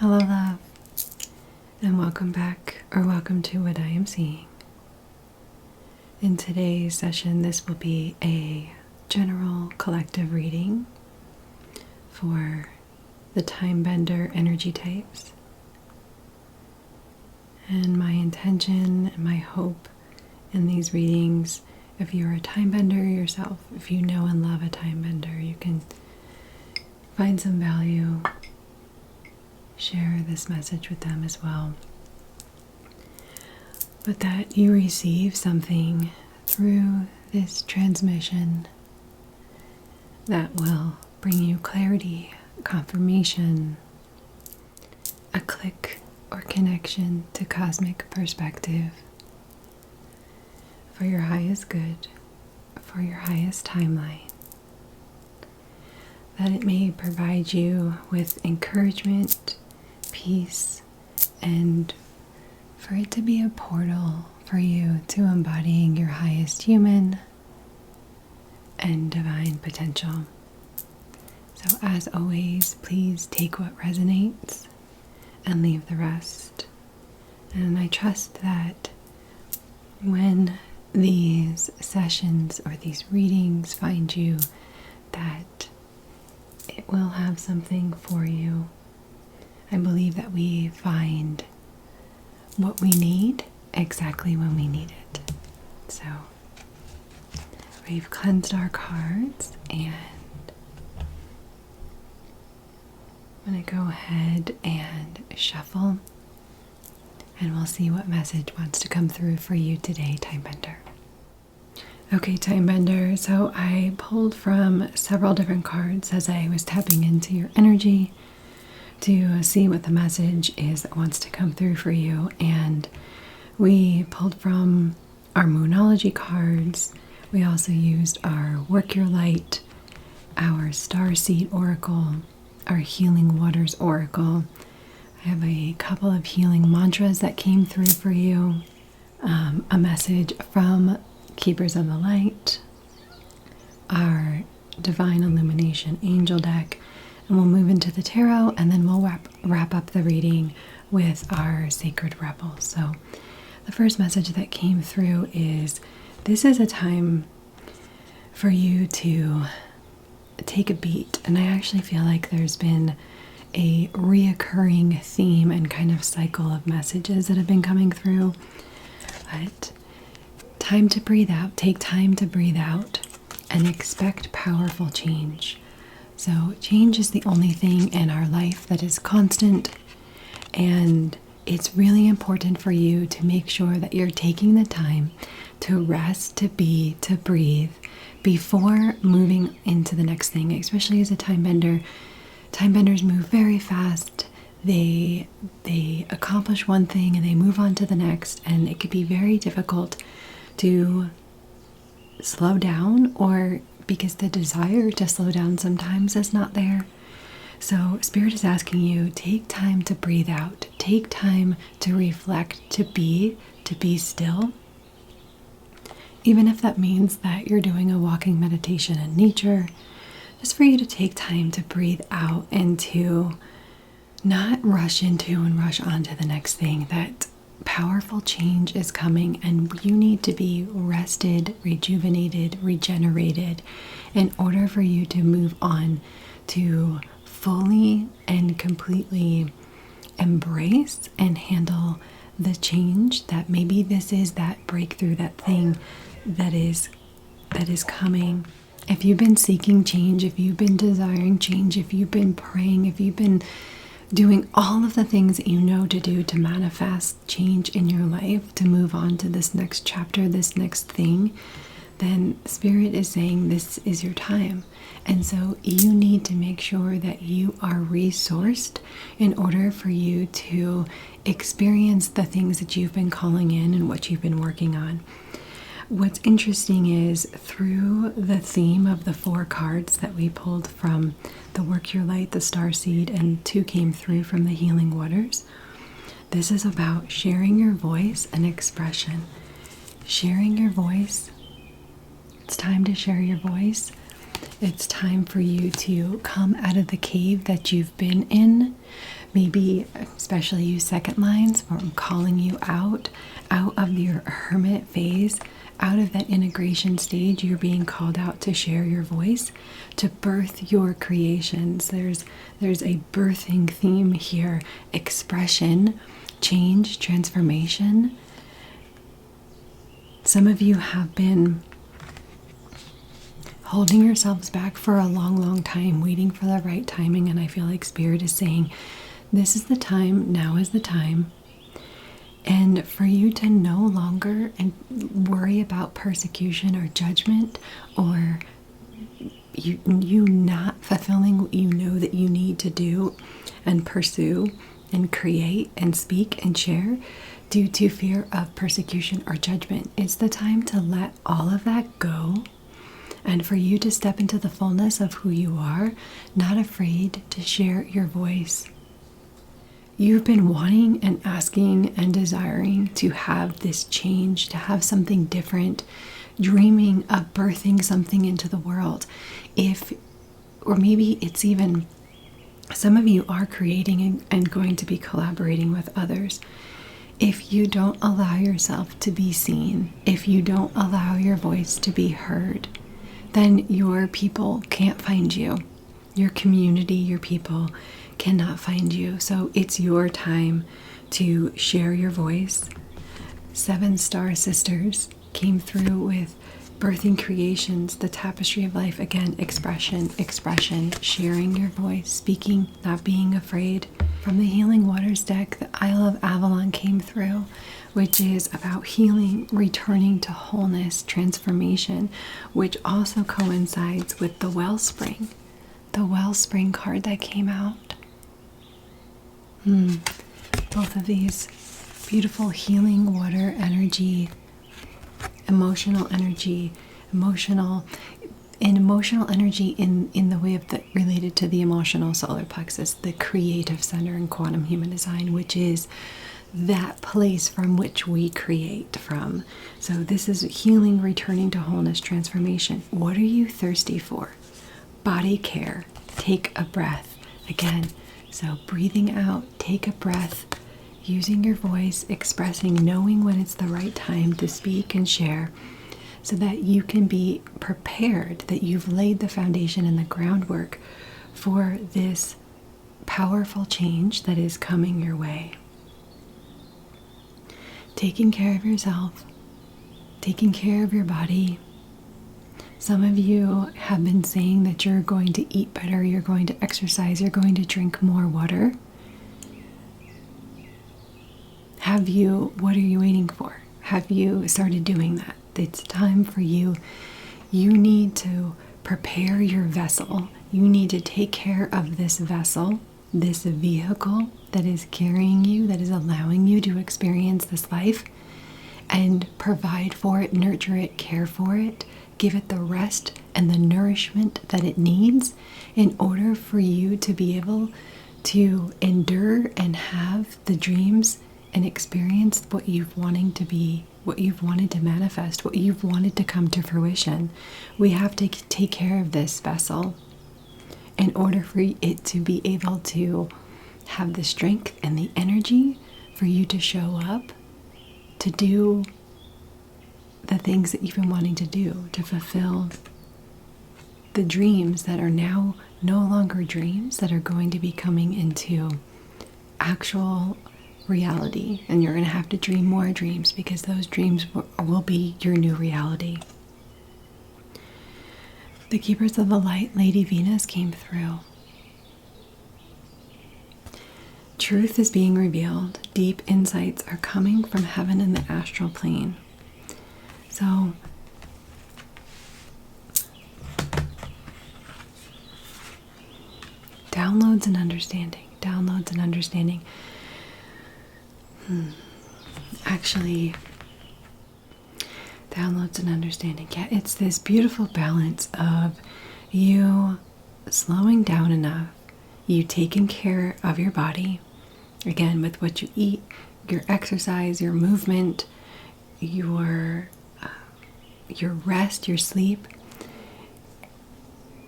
Hello, love, and welcome back, or welcome to What I Am Seeing. In today's session, this will be a general collective reading for the time bender energy types. And my intention and my hope in these readings, if you're a time bender yourself, if you know and love a time bender, you can find some value. Share this message with them as well. But that you receive something through this transmission that will bring you clarity, confirmation, a click or connection to cosmic perspective for your highest good, for your highest timeline. That it may provide you with encouragement, peace, and for it to be a portal for you to embodying your highest human and divine potential. So as always, please take what resonates and leave the rest. And I trust that when these sessions or these readings find you, that it will have something for you. I believe that we find what we need exactly when we need it. So we've cleansed our cards, and I'm going to go ahead and shuffle, and we'll see what message wants to come through for you today, Time Bender. Okay, Time Bender, so I pulled from several different cards as I was tapping into your energy to see what the message is that wants to come through for you. And we pulled from our Moonology cards. We also used our Work Your Light, our Starseed Oracle, our Healing Waters Oracle. I have a couple of healing mantras that came through for you. A message from Keepers of the Light, our Divine Illumination Angel deck, and we'll move into the tarot, and then we'll wrap up the reading with our Sacred Rebel. So the first message that came through is this is a time for you to take a beat, and I actually feel like there's been a reoccurring theme and kind of cycle of messages that have been coming through. But time to breathe out. Take time to breathe out and expect powerful change. So change is the only thing in our life that is constant, and it's really important for you to make sure that you're taking the time to rest, to be, to breathe before moving into the next thing, especially as a time bender. Time benders move very fast. They accomplish one thing and they move on to the next, and it could be very difficult to slow down, or because the desire to slow down sometimes is not there. So Spirit is asking you, take time to breathe out, take time to reflect, to be still. Even if that means that you're doing a walking meditation in nature, just for you to take time to breathe out and to not rush into and rush on to the next thing. That powerful change is coming, and you need to be rested, rejuvenated, regenerated in order for you to move on to fully and completely embrace and handle the change that maybe this is that breakthrough, that thing that is coming. If you've been seeking change, if you've been desiring change, if you've been praying, if you've been doing all of the things that you know to do to manifest change in your life, to move on to this next chapter, this next thing, then Spirit is saying this is your time. And so you need to make sure that you are resourced in order for you to experience the things that you've been calling in and what you've been working on. What's interesting is through the theme of the 4 cards that we pulled from the Work Your Light, the Starseed, and 2 came through from the Healing Waters. This is about sharing your voice and expression. Sharing your voice. It's time to share your voice. It's time for you to come out of the cave that you've been in maybe especially you second lines, where I'm calling you out of your hermit phase, out of that integration stage. You're being called out to share your voice, to birth your creations. There's a birthing theme here: expression, change, transformation. Some of you have been holding yourselves back for a long, long time, waiting for the right timing, and I feel like Spirit is saying, this is the time, now is the time. And for you to no longer worry about persecution or judgment, or you not fulfilling what you know that you need to do and pursue and create and speak and share due to fear of persecution or judgment. It's the time to let all of that go, and for you to step into the fullness of who you are, not afraid to share your voice. You've been wanting and asking and desiring to have this change, to have something different, dreaming of birthing something into the world. Or maybe it's even, some of you are creating and going to be collaborating with others. If you don't allow yourself to be seen, if you don't allow your voice to be heard, then your people can't find you. Your community, your people cannot find you. So it's your time to share your voice. 7-star sisters came through with birthing creations, the tapestry of life. Again, expression, sharing your voice, speaking, not being afraid. From the Healing Waters deck, the Isle of Avalon came through, which is about healing, returning to wholeness, transformation, which also coincides with the Wellspring card that came out. Both of these beautiful healing water energy, emotional energy in the way of related to the emotional solar plexus, the creative center in quantum human design, which is that place from which we create from. So this is healing, returning to wholeness, transformation. What are you thirsty for? Body care. Take a breath. Again, so breathing out, take a breath, using your voice, expressing, knowing when it's the right time to speak and share, so that you can be prepared, that you've laid the foundation and the groundwork for this powerful change that is coming your way. Taking care of yourself, taking care of your body. Some of you have been saying that you're going to eat better, you're going to exercise, you're going to drink more water. What are you waiting for? Have you started doing that? It's time for you. You need to prepare your vessel. You need to take care of this vessel, this vehicle that is carrying you, that is allowing you to experience this life, and provide for it, nurture it, care for it, give it the rest and the nourishment that it needs in order for you to be able to endure and have the dreams and experience what you've wanted to be, what you've wanted to manifest, what you've wanted to come to fruition. We have to take care of this vessel in order for it to be able to have the strength and the energy for you to show up, to do the things that you've been wanting to do, to fulfill the dreams that are now no longer dreams, that are going to be coming into actual reality. And you're going to have to dream more dreams, because those dreams will be your new reality. The Keepers of the Light, Lady Venus, came through. Truth is being revealed. Deep insights are coming from heaven and the astral plane. So, downloads and understanding. Actually, downloads and understanding. Yeah, it's this beautiful balance of you slowing down enough, you taking care of your body, again, with what you eat, your exercise, your movement, your rest, your sleep,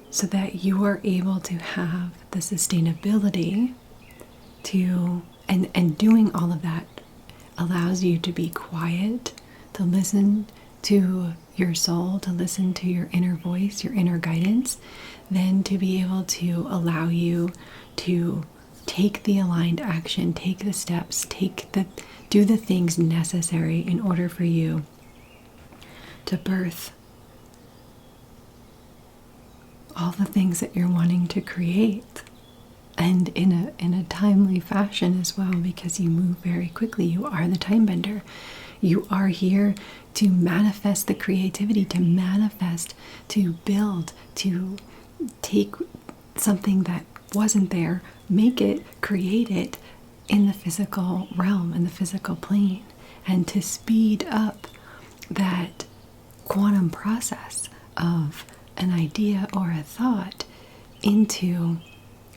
so that you are able to have the sustainability to, and doing all of that allows you to be quiet, to listen to your soul, to listen to your inner voice, your inner guidance, then to be able to allow you to take the aligned action, take the steps, do the things necessary in order for you to birth all the things that you're wanting to create, and in a timely fashion as well, because you move very quickly. You are the time bender. You are here to manifest the creativity, to manifest, to build, to take something that wasn't there, make it, create it in the physical realm, in the physical plane, and to speed up that quantum process of an idea or a thought into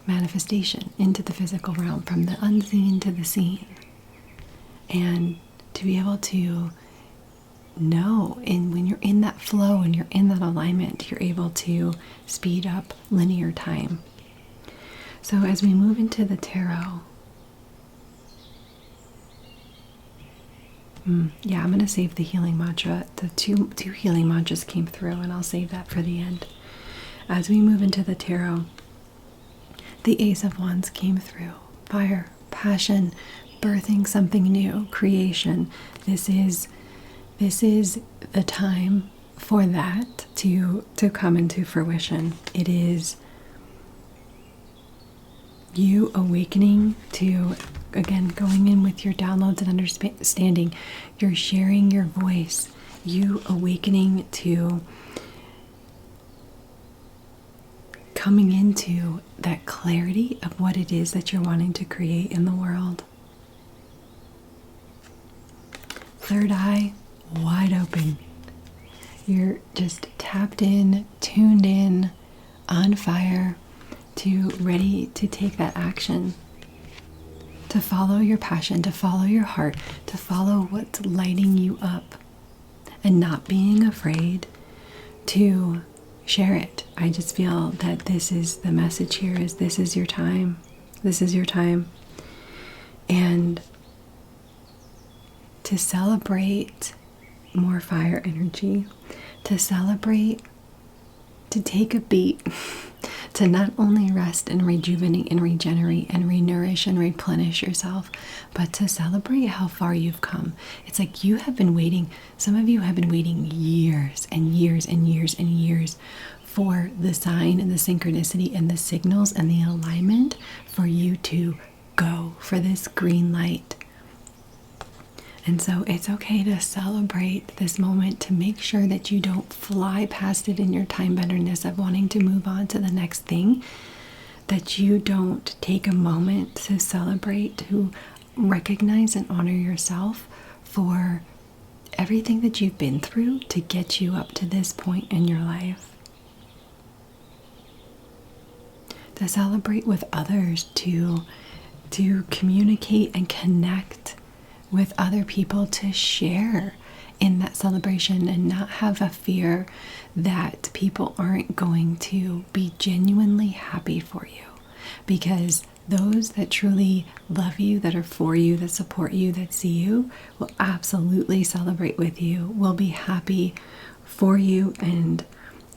manifestation, into the physical realm, from the unseen to the seen. And to be able to know, and when you're in that flow and you're in that alignment, you're able to speed up linear time. So as we move into the tarot, I'm going to save the healing mantra. The two healing mantras came through, and I'll save that for the end. As we move into the tarot, the Ace of Wands came through. Fire, passion, birthing something new, creation. This is the time for that to come into fruition. It is you awakening to, again, going in with your downloads and understanding. You're sharing your voice. You awakening to coming into that clarity of what it is that you're wanting to create in the world. Third eye wide open. You're just tapped in, tuned in, on fire, ready to take that action, to follow your passion, to follow your heart, to follow what's lighting you up, and not being afraid to share it. I just feel that this is the message here, is this is your time. This is your time. And to celebrate more fire energy, to celebrate, to take a beat, to not only rest and rejuvenate and regenerate and renourish and replenish yourself, but to celebrate how far you've come. It's like you have been waiting, some of you have been waiting years and years and years and years for the sign and the synchronicity and the signals and the alignment for you to go, for this green light. And so it's okay to celebrate this moment, to make sure that you don't fly past it in your time benderness of wanting to move on to the next thing, that you don't take a moment to celebrate, to recognize and honor yourself for everything that you've been through to get you up to this point in your life. To celebrate with others, to communicate and connect with other people, to share in that celebration and not have a fear that people aren't going to be genuinely happy for you. Because those that truly love you, that are for you, that support you, that see you, will absolutely celebrate with you, will be happy for you and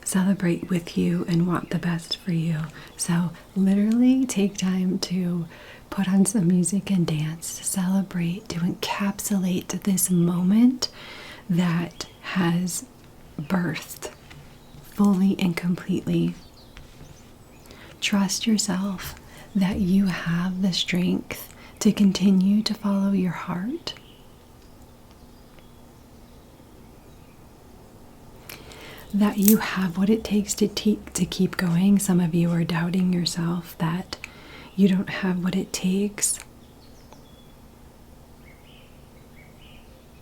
celebrate with you and want the best for you. So literally take time to put on some music and dance, to celebrate, to encapsulate this moment that has birthed fully and completely. Trust yourself that you have the strength to continue to follow your heart. That you have what it takes to keep going. Some of you are doubting yourself, that you don't have what it takes.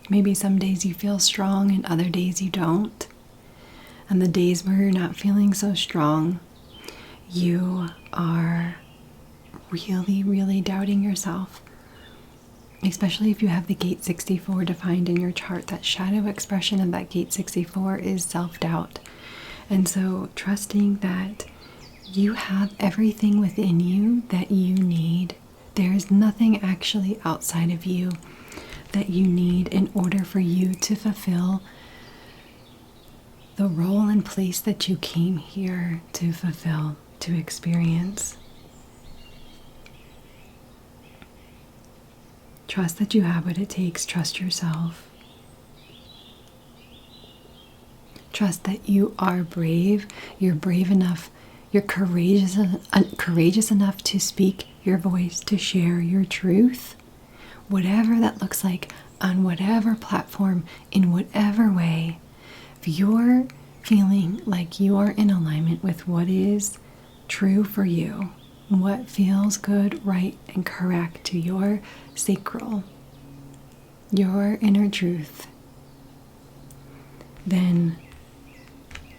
Maybe some days you feel strong and other days you don't. And the days where you're not feeling so strong, you are really, really doubting yourself. Especially if you have the gate 64 defined in your chart. That shadow expression of that gate 64 is self-doubt. And so trusting that you have everything within you that you need There's nothing actually outside of you that you need in order for you to fulfill the role and place that you came here to fulfill, to experience. Trust that you have what it takes. Trust yourself. Trust that you are brave. You're brave enough. You're courageous enough to speak your voice, to share your truth. Whatever that looks like, on whatever platform, in whatever way, if you're feeling like you are in alignment with what is true for you, what feels good, right, and correct to your sacral, your inner truth, then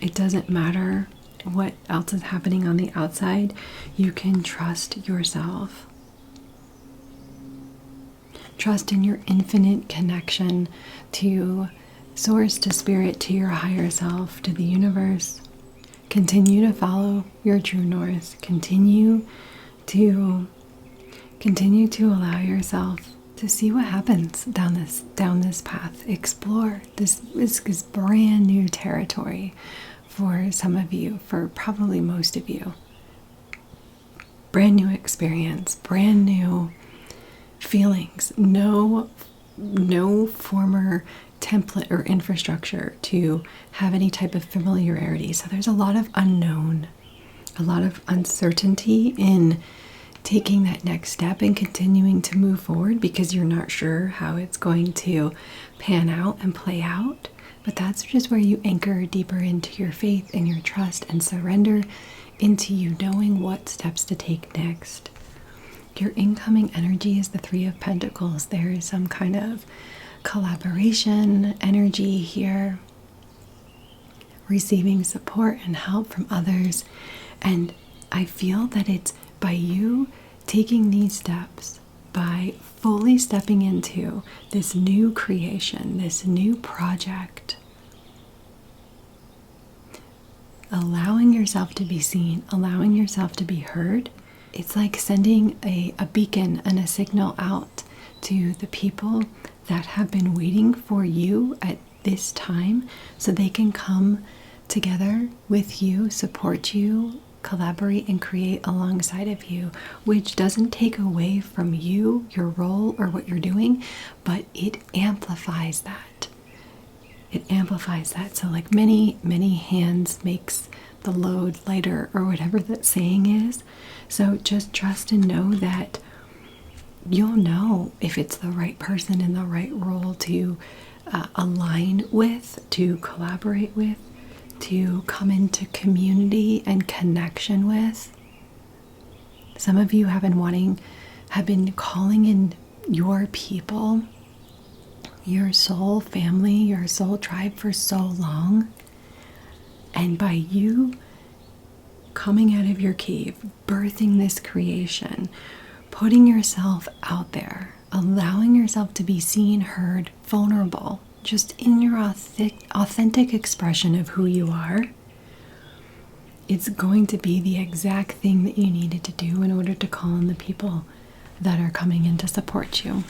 it doesn't matter what else is happening on the outside. You can trust yourself. Trust in your infinite connection to source, to spirit, to your higher self, to the universe. Continue to follow your true north. Continue to allow yourself to see what happens down this path. Explore. This is brand new territory for some of you, for probably most of you. Brand new experience, brand new feelings, no former template or infrastructure to have any type of familiarity. So there's a lot of unknown, a lot of uncertainty in taking that next step and continuing to move forward because you're not sure how it's going to pan out and play out. But that's just where you anchor deeper into your faith and your trust and surrender into you knowing what steps to take next. Your incoming energy is the Three of Pentacles. There is some kind of collaboration energy here, receiving support and help from others. And I feel that it's by you taking these steps, by fully stepping into this new creation, this new project, allowing yourself to be seen, allowing yourself to be heard. It's like sending a beacon and a signal out to the people that have been waiting for you at this time so they can come together with you, support you, collaborate and create alongside of you, which doesn't take away from you, your role, or what you're doing, but it amplifies that. It amplifies that. So like many hands makes the load lighter, or whatever that saying is. So just trust and know that you'll know if it's the right person in the right role to align with, to collaborate with, to come into community and connection with. Some of you have been calling in your people, your soul family, your soul tribe for so long. And by you coming out of your cave, birthing this creation, putting yourself out there, allowing yourself to be seen, heard, vulnerable, just in your authentic expression of who you are, it's going to be the exact thing that you needed to do in order to call in the people that are coming in to support you.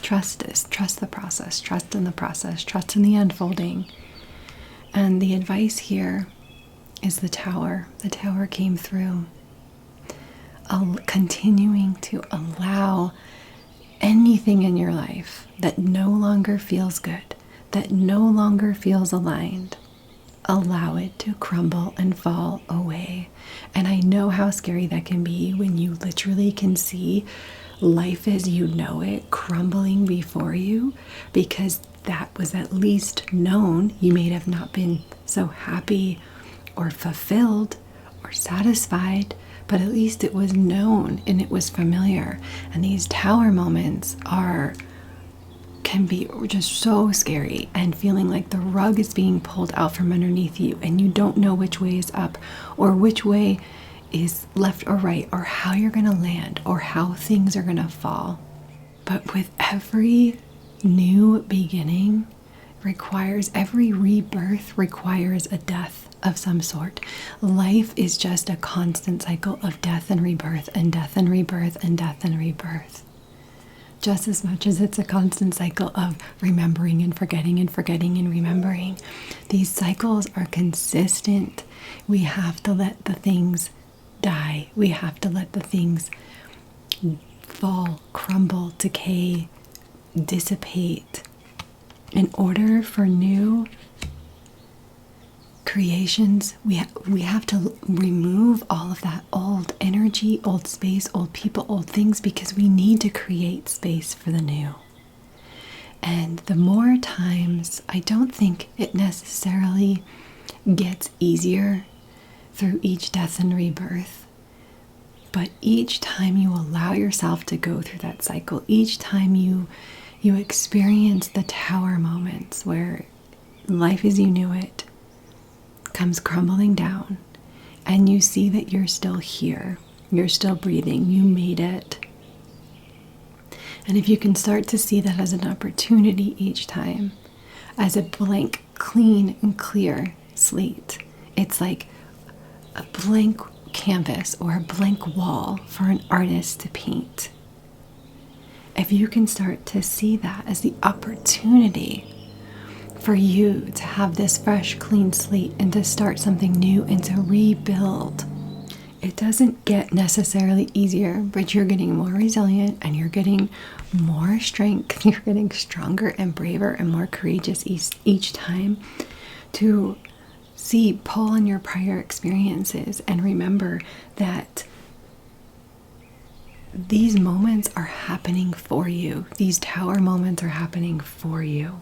Trust this, trust the process, trust in the process, trust in the unfolding. And the advice here is the Tower. The Tower came through. Continuing to allow anything in your life that no longer feels good, that no longer feels aligned, allow it to crumble and fall away. And I know how scary that can be when you literally can see life as you know it crumbling before you, because that was at least known. You may have not been so happy or fulfilled or satisfied, but at least it was known and it was familiar. And these Tower moments can be just so scary, and feeling like the rug is being pulled out from underneath you and you don't know which way is up or which way is left or right, or how you're going to land, or how things are going to fall. But with every new beginning, every rebirth requires a death of some sort. Life is just a constant cycle of death and rebirth and death and rebirth and death and rebirth. Just as much as it's a constant cycle of remembering and forgetting and forgetting and remembering. These cycles are consistent. We have to let the things die. We have to let the things fall, crumble, decay, dissipate in order for new creations. We have to remove all of that old energy, old space, old people, old things, because we need to create space for the new. And the more times, I don't think it necessarily gets easier through each death and rebirth, but each time you allow yourself to go through that cycle, each time you experience the tower moments where life as you knew it comes crumbling down, and you see that you're still here, you're still breathing, you made it. And if you can start to see that as an opportunity each time, as a blank, clean and clear slate, it's like a blank canvas or a blank wall for an artist to paint. If you can start to see that as the opportunity for you to have this fresh, clean slate and to start something new and to rebuild, it doesn't get necessarily easier, but you're getting more resilient and you're getting more strength. You're getting stronger and braver and more courageous each time to pull on your prior experiences and remember that these moments are happening for you. These tower moments are happening for you.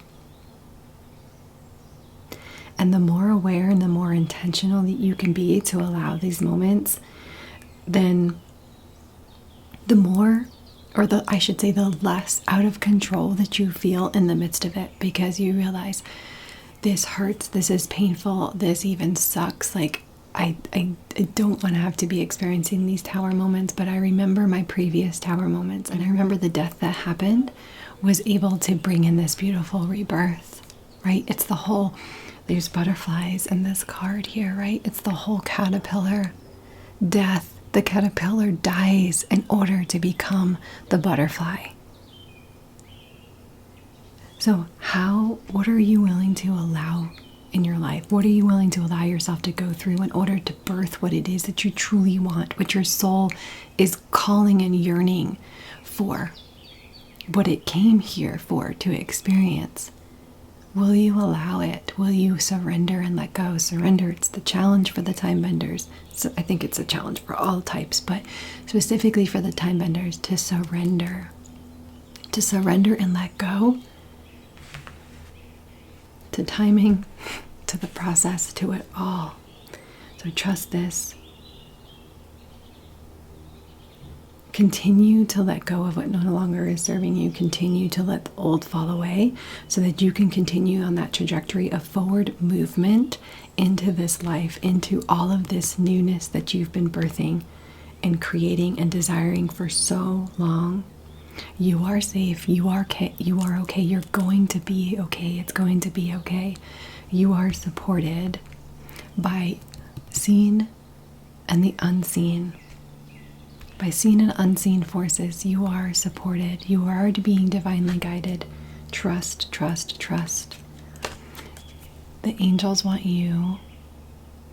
And the more aware and the more intentional that you can be to allow these moments, then the more, I should say the less out of control that you feel in the midst of it, because you realize this hurts, this is painful, this even sucks. Like, I don't want to have to be experiencing these tower moments, but I remember my previous tower moments, and I remember the death that happened was able to bring in this beautiful rebirth, right? It's the whole, there's butterflies in this card here, right? It's the whole caterpillar death. The caterpillar dies in order to become the butterfly. So what are you willing to allow in your life? What are you willing to allow yourself to go through in order to birth what it is that you truly want, what your soul is calling and yearning for, what it came here for, to experience? Will you allow it? Will you surrender and let go? Surrender, it's the challenge for the time benders. So I think it's a challenge for all types, but specifically for the time benders, to surrender. To surrender and let go. To timing, to the process, to it all. So trust this. Continue to let go of what no longer is serving you. Continue to let the old fall away so that you can continue on that trajectory of forward movement into this life, into all of this newness that you've been birthing and creating and desiring for so long. You are safe. You are okay. You are okay. You're going to be okay. It's going to be okay. You are supported by seen and the unseen. By seen and unseen forces, you are supported. You are being divinely guided. Trust, trust, trust. The angels want you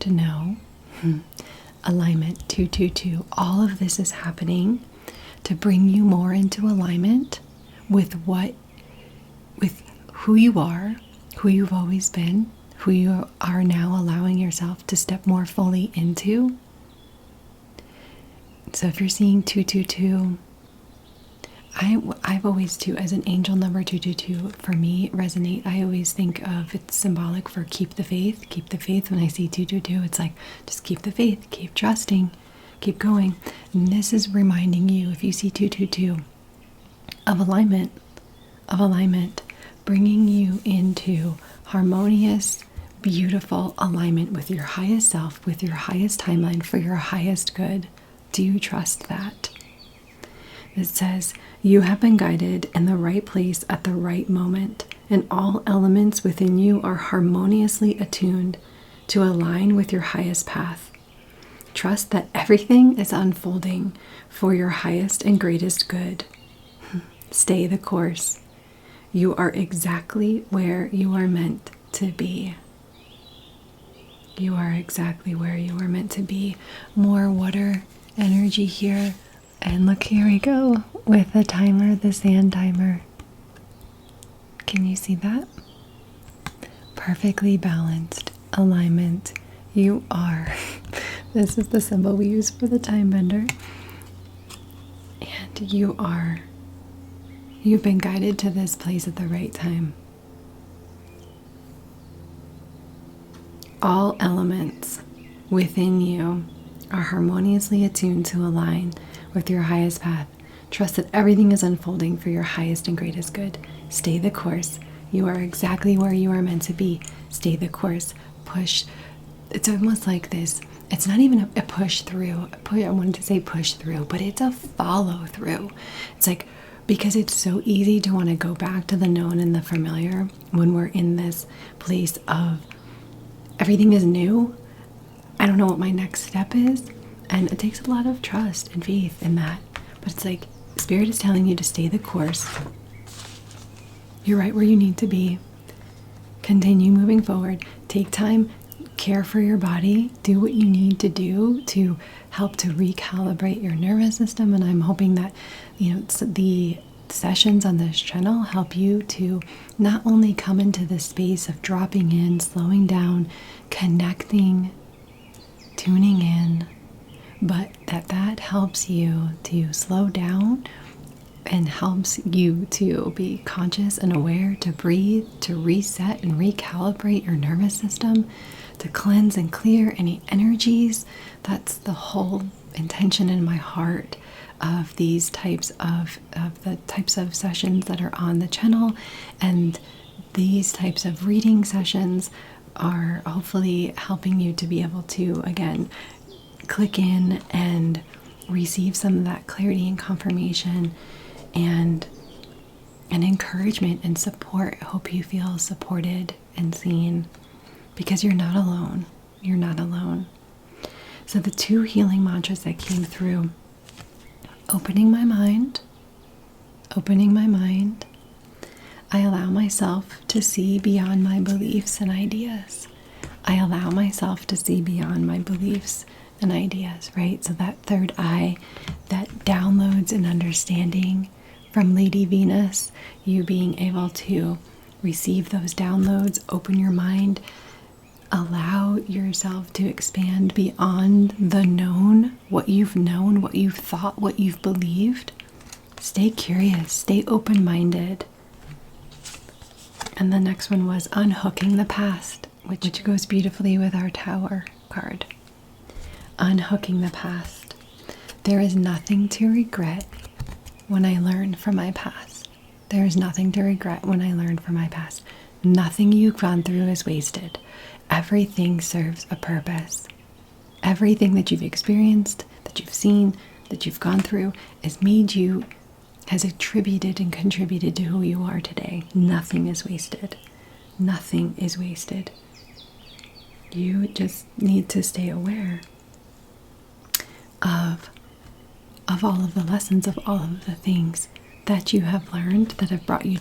to know. Alignment 222. All of this is happening to bring you more into alignment with who you are, who you've always been, who you are now allowing yourself to step more fully into. So if you're seeing 222, I've always too, as an angel number 222, for me, resonate. I always think of it's symbolic for keep the faith. Keep the faith. When I see 222, it's like, just keep the faith, keep trusting, keep going. And this is reminding you, if you see 222, of alignment, bringing you into harmonious, beautiful alignment with your highest self, with your highest timeline, for your highest good. Do you trust that? It says, you have been guided in the right place at the right moment and all elements within you are harmoniously attuned to align with your highest path. Trust that everything is unfolding for your highest and greatest good. Stay the course. You are exactly where you are meant to be. You are exactly where you are meant to be. More water energy here. And look, here we go with the timer, the sand timer. Can you see that? Perfectly balanced alignment. You are. This is the symbol we use for the time bender. And you are. You've been guided to this place at the right time. All elements within you are harmoniously attuned to align with your highest path. Trust that everything is unfolding for your highest and greatest good. Stay the course. You are exactly where you are meant to be. Stay the course. Push. It's almost like this. It's not even a push through. I wanted to say push through, but it's a follow through. It's like, because it's so easy to want to go back to the known and the familiar when we're in this place of everything is new. I don't know what my next step is. And it takes a lot of trust and faith in that. But it's like Spirit is telling you to stay the course. You're right where you need to be. Continue moving forward. Take time. Care for your body. Do what you need to do to help to recalibrate your nervous system. And I'm hoping that, the sessions on this channel help you to not only come into the space of dropping in, slowing down, connecting, tuning in, but that helps you to slow down and helps you to be conscious and aware, to breathe, to reset and recalibrate your nervous system, to cleanse and clear any energies. That's the whole intention in my heart of these types of the types of sessions that are on the channel. And these types of reading sessions are hopefully helping you to be able to, again, click in and receive some of that clarity and confirmation and encouragement and support. I hope you feel supported and seen, because you're not alone. You're not alone. So the 2 healing mantras that came through: opening my mind. I allow myself to see beyond my beliefs and ideas. I allow myself to see beyond my beliefs and ideas, right? So that third eye, that downloads and understanding from Lady Venus, you being able to receive those downloads, open your mind, allow yourself to expand beyond the known, what you've thought, what you've believed. Stay curious, stay open-minded. And the next one was unhooking the past, which goes beautifully with our Tower card. Unhooking the past. There is nothing to regret when I learn from my past. There is nothing to regret when I learn from my past. Nothing you've gone through is wasted. Everything serves a purpose. Everything that you've experienced, that you've seen, that you've gone through has attributed and contributed to who you are today. Nothing is wasted. Nothing is wasted. You just need to stay aware of all of the lessons, of all of the things that you have learned that have brought you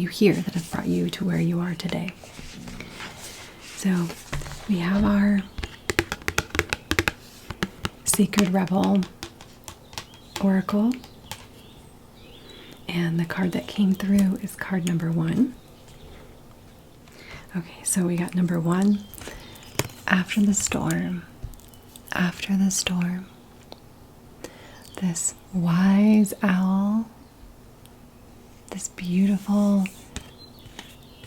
here, that have brought you to where you are today. So we have our Sacred Rebel Oracle, and the card that came through is card number 1. Okay, so we got number 1. After the storm, this wise owl, this beautiful,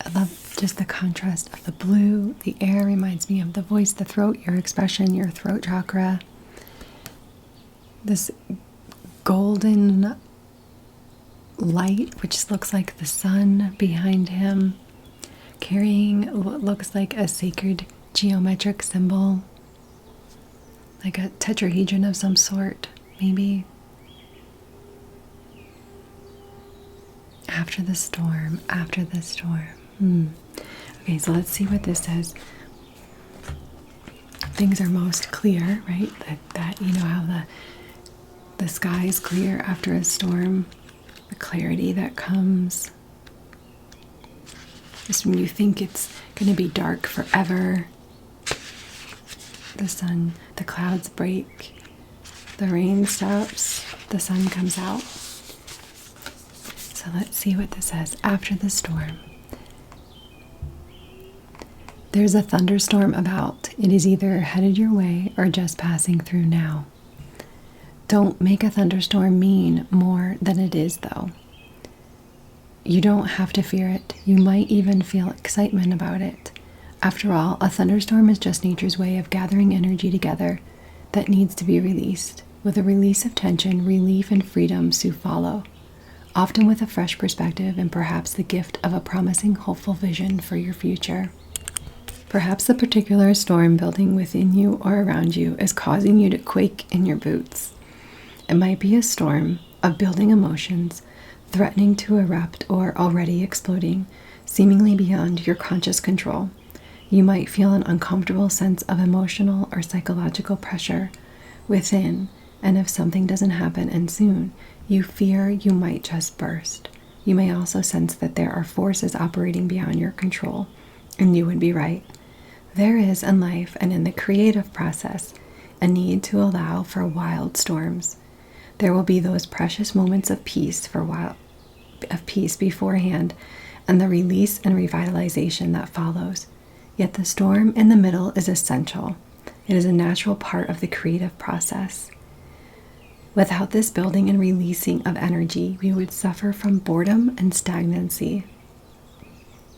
I love just the contrast of the blue. The air reminds me of the voice, the throat, your expression, your throat chakra. This golden light, which looks like the sun behind him, carrying what looks like a sacred geometric symbol, like a tetrahedron of some sort, maybe. After the storm, after the storm. Okay, so let's see what this says. Things are most clear, right? That you know how the sky is clear after a storm, the clarity that comes. Just when you think it's going to be dark forever, the clouds break, the rain stops, the sun comes out. So let's see what this says. After the storm. There's a thunderstorm about. It is either headed your way or just passing through now. Don't make a thunderstorm mean more than it is, though. You don't have to fear it. You might even feel excitement about it. After all, a thunderstorm is just nature's way of gathering energy together that needs to be released. With a release of tension, relief and freedom soon follow, often with a fresh perspective and perhaps the gift of a promising, hopeful vision for your future. Perhaps the particular storm building within you or around you is causing you to quake in your boots. It might be a storm of building emotions, threatening to erupt or already exploding, seemingly beyond your conscious control. You might feel an uncomfortable sense of emotional or psychological pressure within, and if something doesn't happen and soon, you fear you might just burst. You may also sense that there are forces operating beyond your control, and you would be right. There is in life and in the creative process a need to allow for wild storms. There will be those precious moments of peace beforehand, and the release and revitalization that follows. Yet the storm in the middle is essential. It is a natural part of the creative process. Without this building and releasing of energy, we would suffer from boredom and stagnancy.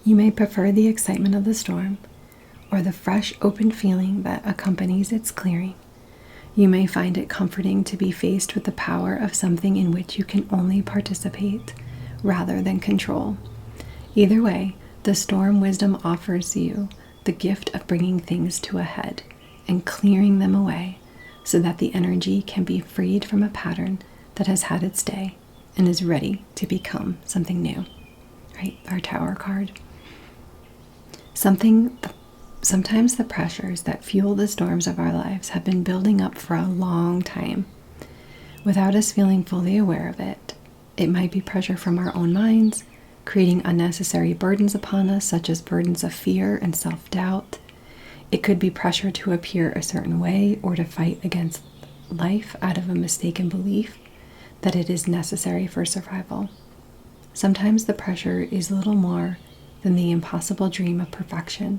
You may prefer the excitement of the storm, or the fresh, open feeling that accompanies its clearing. You may find it comforting to be faced with the power of something in which you can only participate rather than control. Either way, the storm wisdom offers you the gift of bringing things to a head and clearing them away so that the energy can be freed from a pattern that has had its day and is ready to become something new. Right? Our Tower card. Sometimes the pressures that fuel the storms of our lives have been building up for a long time without us feeling fully aware of it. It might be pressure from our own minds, creating unnecessary burdens upon us, such as burdens of fear and self-doubt. It could be pressure to appear a certain way or to fight against life out of a mistaken belief that it is necessary for survival. Sometimes the pressure is little more than the impossible dream of perfection,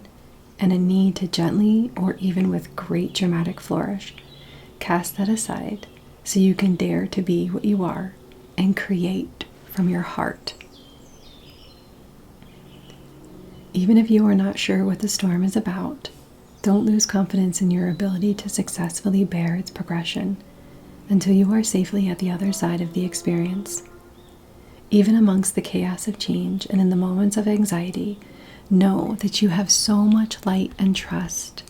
and a need to gently, or even with great dramatic flourish, cast that aside so you can dare to be what you are and create from your heart. Even if you are not sure what the storm is about, don't lose confidence in your ability to successfully bear its progression until you are safely at the other side of the experience. Even amongst the chaos of change and in the moments of anxiety, know that you have so much light and trust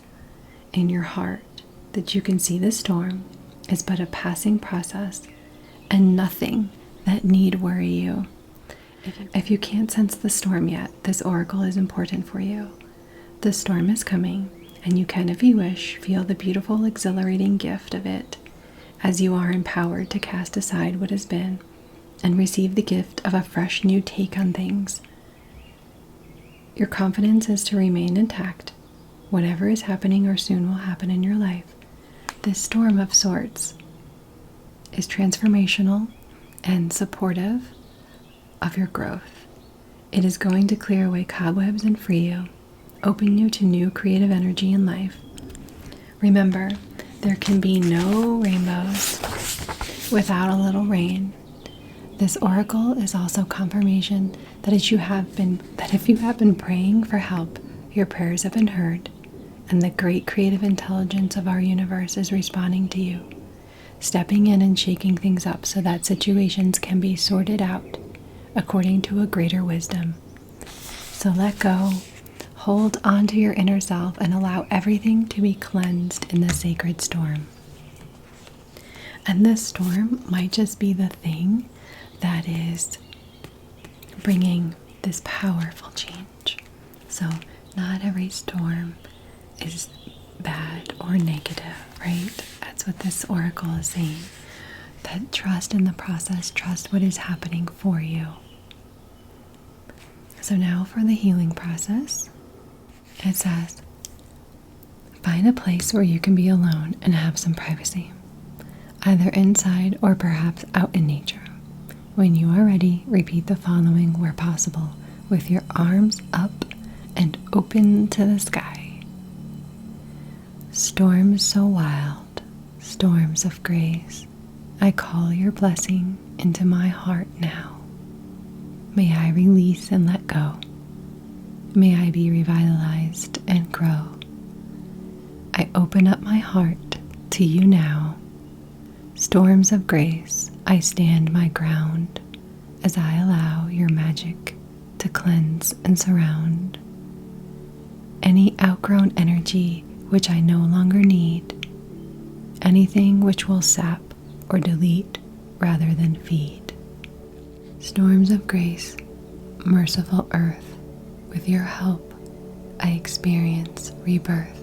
in your heart that you can see the storm is but a passing process and nothing that need worry you. If you can't sense the storm yet, this oracle is important for you. The storm is coming, and you can, if you wish, feel the beautiful, exhilarating gift of it as you are empowered to cast aside what has been and receive the gift of a fresh new take on things. Your confidence is to remain intact. Whatever is happening or soon will happen in your life, this storm of sorts is transformational and supportive of your growth. It is going to clear away cobwebs and free you, open you to new creative energy in life. Remember, there can be no rainbows without a little rain. This oracle is also confirmation that if you have been praying for help, your prayers have been heard, and the great creative intelligence of our universe is responding to you, stepping in and shaking things up so that situations can be sorted out according to a greater wisdom. So let go, hold on to your inner self, and allow everything to be cleansed in the sacred storm. And this storm might just be the thing that is bringing this powerful change. So not every storm is bad or negative, right? That's what this oracle is saying. That trust in the process, trust what is happening for you. So now for the healing process, it says, find a place where you can be alone and have some privacy, either inside or perhaps out in nature. When you are ready, repeat the following where possible, with your arms up and open to the sky. Storms so wild, storms of grace, I call your blessing into my heart now. May I release and let go. May I be revitalized and grow. I open up my heart to you now. Storms of grace, I stand my ground as I allow your magic to cleanse and surround. Any outgrown energy which I no longer need, anything which will sap or delete rather than feed. Storms of grace, merciful earth, with your help I experience rebirth.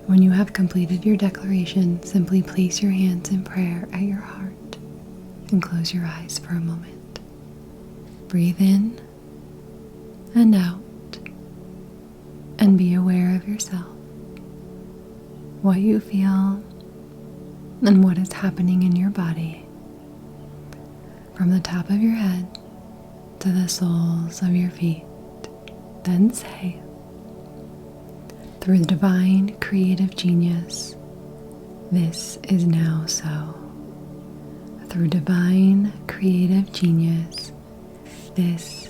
When you have completed your declaration, simply place your hands in prayer at your heart and close your eyes for a moment. Breathe in and out and be aware of yourself, what you feel, and what is happening in your body, from the top of your head to the soles of your feet. Then say, through the divine creative genius, this is now so. Through divine creative genius, this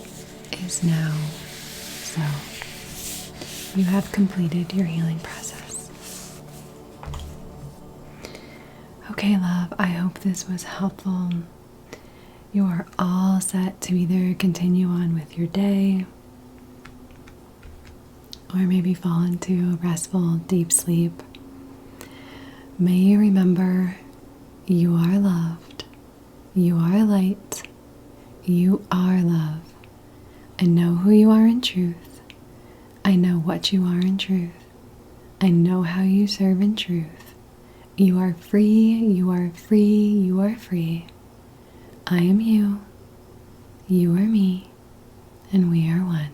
is now so. You have completed your healing process. Okay, love, I hope this was helpful. You are all set to either continue on with your day or maybe fall into a restful, deep sleep. May you remember you are loved, you are light, you are love. I know who you are in truth. I know what you are in truth. I know how you serve in truth. You are free, you are free, you are free. I am you are me, and we are one.